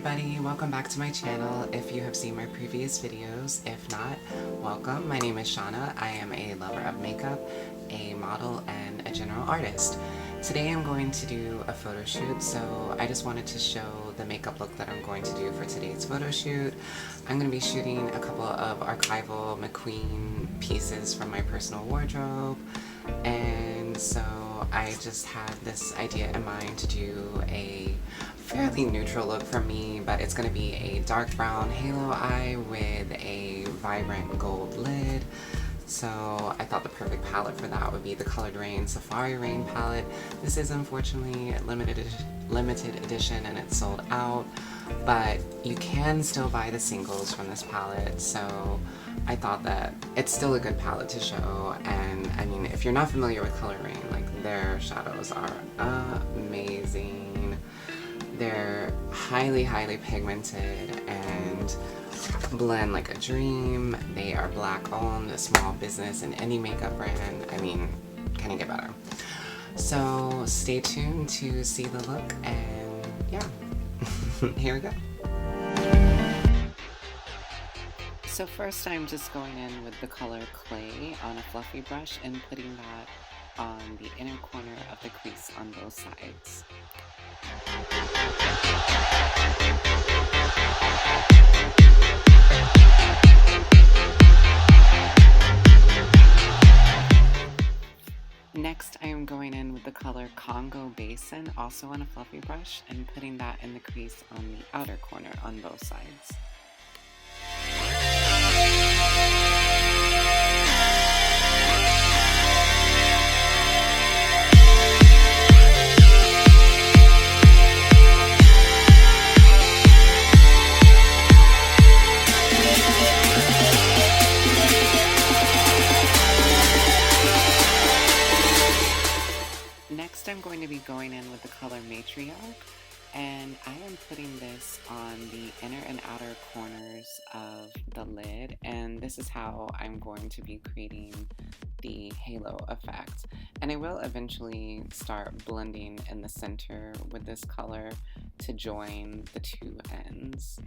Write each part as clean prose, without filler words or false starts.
everybody, welcome back to my channel. If you have seen my previous videos, if not, welcome. My name is Shauna. I am a lover of makeup, a model, and a general artist. Today I'm going to do a photo shoot, so I just wanted to show the makeup look that I'm going to do for today's photo shoot. I'm going to be shooting a couple of archival McQueen pieces from my personal wardrobe, and so I just had this idea in mind to do a fairly neutral look for me, but it's going to be a dark brown halo eye with a vibrant gold lid. So I thought the perfect palette for that would be the colored Raine Safari Raine palette. This is unfortunately limited edition and it's sold out, but you can still buy the singles from this palette, so I thought that it's still a good palette to show. And I mean, if you're not familiar with Color Raine, like, their shadows are amazing. They're highly pigmented and blend like a dream. They are black owned, a small business in any makeup brand. I mean, can it get better? So stay tuned to see the look, and yeah, here we go. So first I'm just going in with the color Clay on a fluffy brush and putting that on the inner corner of the crease on both sides. Next, I am going in with the color Congo Basin, also on a fluffy brush, and putting that in the crease on the outer corner on both sides. Next, I'm going to be going in with the color Matriarch, and I am putting this on the inner and outer corners of the lid, and this is how I'm going to be creating the halo effect. And I will eventually start blending in the center with this color to join the two ends.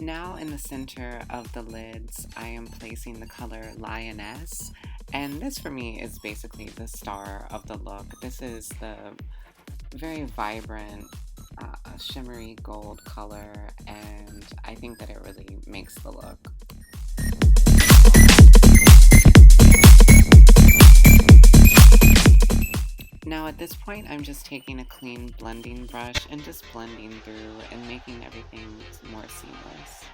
Now in the center of the lids, I am placing the color Lioness, and this for me is basically the star of the look. This is the very vibrant, shimmery gold color, and I think that it really makes the look. Now at this point, I'm just taking a clean blending brush and just blending through and making everything more seamless.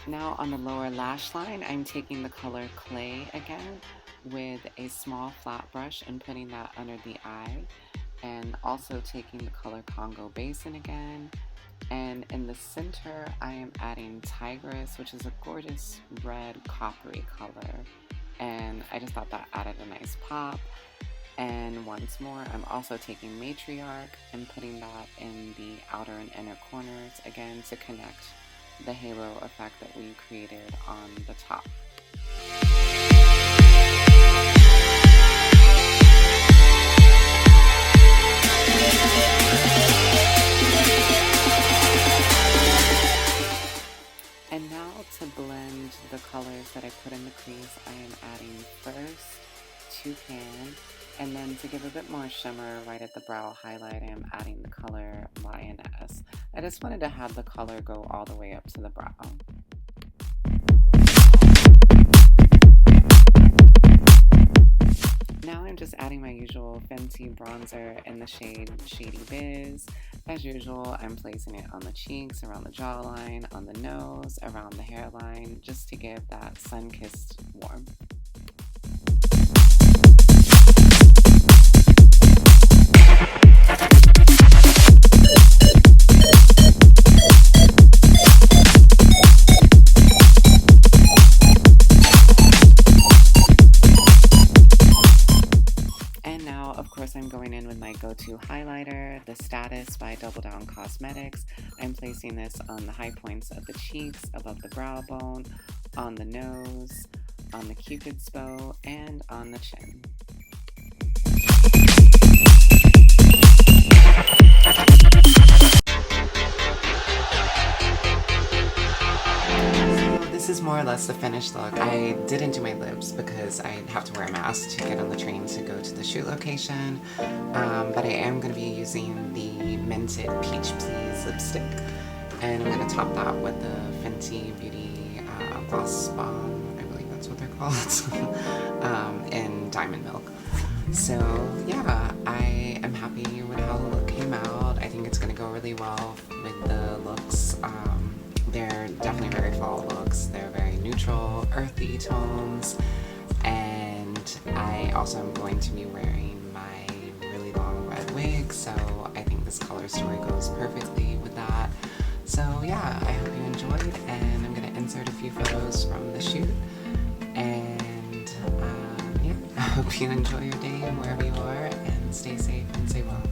Now on the lower lash line, I'm taking the color Clay again with a small flat brush and putting that under the eye, and also taking the color Congo Basin again. And in the center, I am adding Tigress, which is a gorgeous red coppery color. And I just thought that added a nice pop. And once more, I'm also taking Matriarch and putting that in the outer and inner corners again to connect the halo effect that we created on the top. And now to blend the colors that I put in the crease, I am adding first Toucan, and then to give a bit more shimmer right at the brow highlight, I am adding the color Lioness. I just wanted to have the color go all the way up to the brow. Now I'm just adding my usual Fenty bronzer in the shade Shady Biz. As usual, I'm placing it on the cheeks, around the jawline, on the nose, around the hairline, just to give that sun-kissed warmth. go-to highlighter, the Status by Double Down Cosmetics. I'm placing this on the high points of the cheeks, above the brow bone, on the nose, on the cupid's bow, and on the chin. This is more or less the finished look. I didn't do my lips because I have to wear a mask to get on the train to go to the shoot location, but I am going to be using the Minted Peach Please lipstick, and I'm going to top that with the Fenty Beauty Gloss Bomb, I believe that's what they're called, in Diamond Milk. So yeah, I am happy with how the look came out. I think it's going to go really well with the looks. They're definitely very fall looks. They're very neutral, earthy tones, and I also am going to be wearing my really long red wig, so I think this color story goes perfectly with that. So yeah, I hope you enjoyed, and I'm going to insert a few photos from the shoot, and yeah, I hope you enjoy your day wherever you are, and stay safe and stay well.